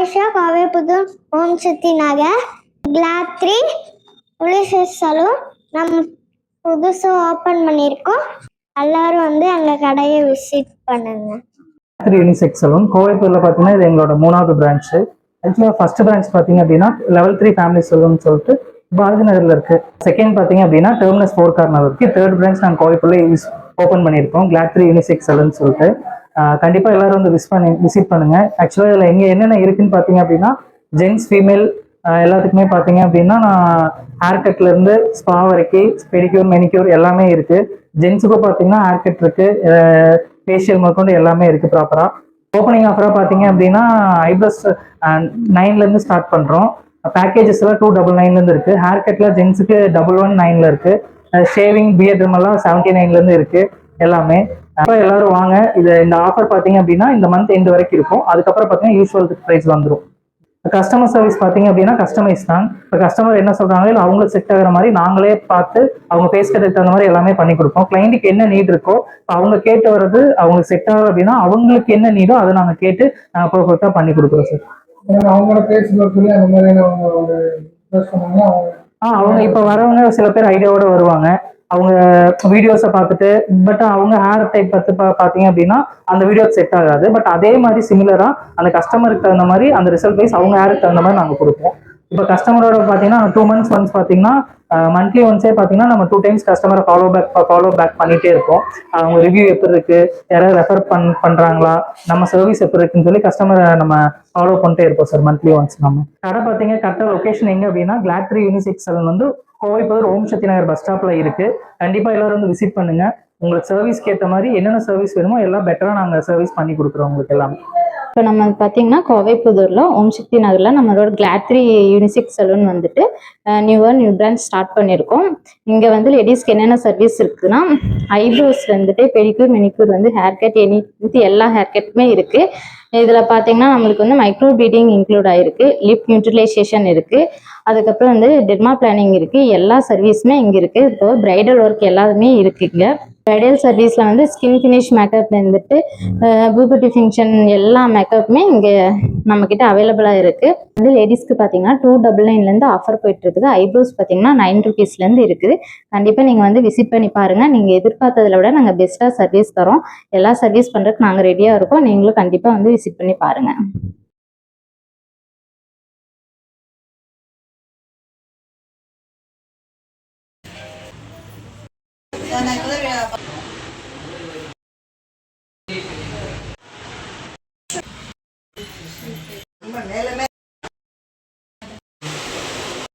ஆயிஷா கோவைப்புதூர் ஓம் சக்தி நகர் கிளாத்ரி police salon நம்ம புதுசாக open பண்ணியிருக்கோம். எல்லாரும் வந்து எங்கள் கடையை விசிட் பண்ணுங்க. யூனிசெக்ஸ் சலூன் கோவைப்பூரில் பார்த்தீங்கன்னா இது எங்களோட 3வது பிரான்ச்சு. ஆக்சுவலாக ஃபர்ஸ்ட் பிரான்ச் பார்த்தீங்க அப்படின்னா லெவல் 3 ஃபேமிலி சலூன் சொல்லிட்டு பாரதி நகரில் இருக்கு. செகண்ட் பார்த்தீங்க அப்படின்னா டெர்மினஸ் 4 கார்னர் இருக்கு. தேர்ட் பிரான்ச் நாங்கள் கோவைப்பூரில் ஓப்பன் பண்ணியிருக்கோம் கிளாத்ரி யூனிசெக்ஸ் சலூன் சொல்லிட்டு. கண்டிப்பாக எல்லாரும் வந்து விசிட் பண்ணுங்க. ஆக்சுவலாக இதில் எங்கே என்னென்ன இருக்குன்னு பார்த்தீங்க அப்படின்னா ஜென்ஸ் ஃபீமேல் எல்லாத்துக்குமே பார்த்தீங்க அப்படின்னா ஹேர் கட்ல இருந்து ஸ்பா வரைக்கும் பெடிக்யூர் மெனிக்யூர் எல்லாமே இருக்கு. ஜென்ஸுக்கும் பார்த்தீங்கன்னா ஹேர் கட் இருக்கு, ஃபேஷியல் முதற்கொண்டு எல்லாமே இருக்கு ப்ராப்பரா. ஓப்பனிங் ஆஃபரா பார்த்தீங்க அப்படின்னா ஐப்ரோஸ் 9லேருந்து ஸ்டார்ட் பண்றோம். பேக்கேஜஸ் எல்லாம் 299 இருக்கு. ஹேர் கட்ல ஜென்ஸுக்கு 119 இருக்கு. ஷேவிங் பியர்ட் எல்லாம் 79 இருக்கு எல்லாமே. அப்போ எல்லாரும் வாங்க. இந்த ஆஃபர் பார்த்தீங்க அப்படின்னா இந்த மந்த் எண்ட் வரைக்கும் இருக்கும். அதுக்கப்புறம் பார்த்தீங்கன்னா யூஸ்வல் ப்ரைஸ் வந்துடும். கஸ்டமர் சர்வீஸ் பார்த்தீங்க அப்படின்னா கஸ்டமைஸ் தான். இப்போ கஸ்டமர் என்ன சொல்றாங்களோ இல்லை அவங்களுக்கு செட் ஆகிற மாதிரி நாங்களே பார்த்து அவங்க ஃபேஸ் கட்டுக்கு தகுந்த மாதிரி எல்லாமே பண்ணி கொடுப்போம். கிளைண்ட்டுக்கு என்ன நீட் இருக்கோ அவங்க கேட்டு வர்றது அவங்களுக்கு செட் ஆகுது அப்படின்னா அவங்களுக்கு என்ன நீடோ அதை நாங்கள் கேட்டு நாங்கள் பர்ஃபெக்டாக பண்ணி கொடுக்குறோம் சார். அவங்களோட பேஸ் அந்த மாதிரி அவங்க இப்போ வரவங்க சில பேர் ஐடியாவோட வருவாங்க. அவங்க வீடியோஸை பார்த்துட்டு பட் அவங்க ஹேர் டைப் பார்த்து பார்த்தீங்க அப்படின்னா அந்த வீடியோ செட் ஆகாது. பட் அதே மாதிரி சிமிலரா அந்த கஸ்டமருக்கு தகுந்த மாதிரி அந்த ரிசல்ட் வைஸ் அவங்க ஹேருக்கு தகுந்த மாதிரி நாங்கள் கொடுப்போம். இப்போ கஸ்டமரோட பார்த்தீங்கன்னா 2 months ஒன்ஸ் பார்த்தீங்கன்னா மந்த்லி ஒன்ஸே பார்த்தீங்கன்னா நம்ம 2 times கஸ்டமரை ஃபாலோ பேக் பண்ணிட்டே இருப்போம். அவங்க ரிவ்யூ எப்படி இருக்கு, யாராவது ரெஃபர் பண்றாங்களா, நம்ம சர்வீஸ் எப்படி இருக்குன்னு சொல்லி கஸ்டமரை நம்ம ஃபாலோ பண்ணிட்டே இருப்போம் சார் மந்த்லி ஒன்ஸ். நம்ம கடை பார்த்தீங்க கரெக்டாக லொகேஷன் எங்க அப்படின்னா கிளாத்ரி யூனிசெக்ஸ் சலூன் வந்து கோவைப்பூர் ஓம் சக்தி நகர் பஸ் ஸ்டாப்ல இருக்கு. கண்டிப்பா எல்லாரும் வந்து விசிட் பண்ணுங்க. உங்களுக்கு சர்வீஸ்க்கு ஏற்ற மாதிரி என்னென்ன சர்வீஸ் வேணுமோ எல்லாம் பெட்டரா நாங்க சர்வீஸ் பண்ணி கொடுக்குறோம் உங்களுக்கு எல்லாமே. இப்போ நம்ம பார்த்தீங்கன்னா கோவைப்புதூரில் ஓம் சக்தி நகரில் நம்மளோட கிளாத்ரி யூனிசெக்ஸ் சலூன் வந்துட்டு நியூ பிரான்ச் ஸ்டார்ட் பண்ணியிருக்கோம். இங்கே வந்து லேடிஸ்க்கு என்னென்ன சர்வீஸ் இருக்குன்னா ஐப்ரோஸ் வந்துட்டு பெடிக்யூர் மெனிக்யூர் வந்து ஹேர் கட் எல்லா ஹேர் கட்டுமே இருக்குது. இதில் பார்த்தீங்கன்னா நம்மளுக்கு வந்து மைக்ரோ பீடிங் இன்க்ளூட் ஆகிருக்கு, லிப் நியூட்ரிலைசேஷன் இருக்குது, அதுக்கப்புறம் வந்து டெர்மா பிளானிங் இருக்குது. எல்லா சர்வீஸுமே இங்கே இருக்குது. இப்போ பிரைடல் ஒர்க் எல்லாருமே இருக்குங்க. பிரைடல் சர்வீஸில் வந்து ஸ்கின் ஃபினிஷ் மேக்கப்ல இருந்துட்டு பூபர்ட்டி ஃபங்க்ஷன் எல்லா மேக்கப்புமே இங்கே நம்மக்கிட்ட அவைலபிளாக இருக்குது. வந்து லேடிஸ்க்கு பார்த்தீங்கன்னா 299 ஆஃபர் போயிட்டு இருக்குது. ஐப்ரோஸ் பார்த்தீங்கன்னா 9 rupeesலேருந்து இருக்குது. கண்டிப்பாக நீங்கள் வந்து விசிட் பண்ணி பாருங்கள். நீங்கள் எதிர்பார்த்ததை விட நாங்கள் பெஸ்ட்டாக சர்வீஸ் தரோம். எல்லா சர்வீஸ் பண்ணுறதுக்கு நாங்கள் ரெடியாக இருக்கோம். நீங்களும் கண்டிப்பாக வந்து விசிட் பண்ணி பாருங்கள்.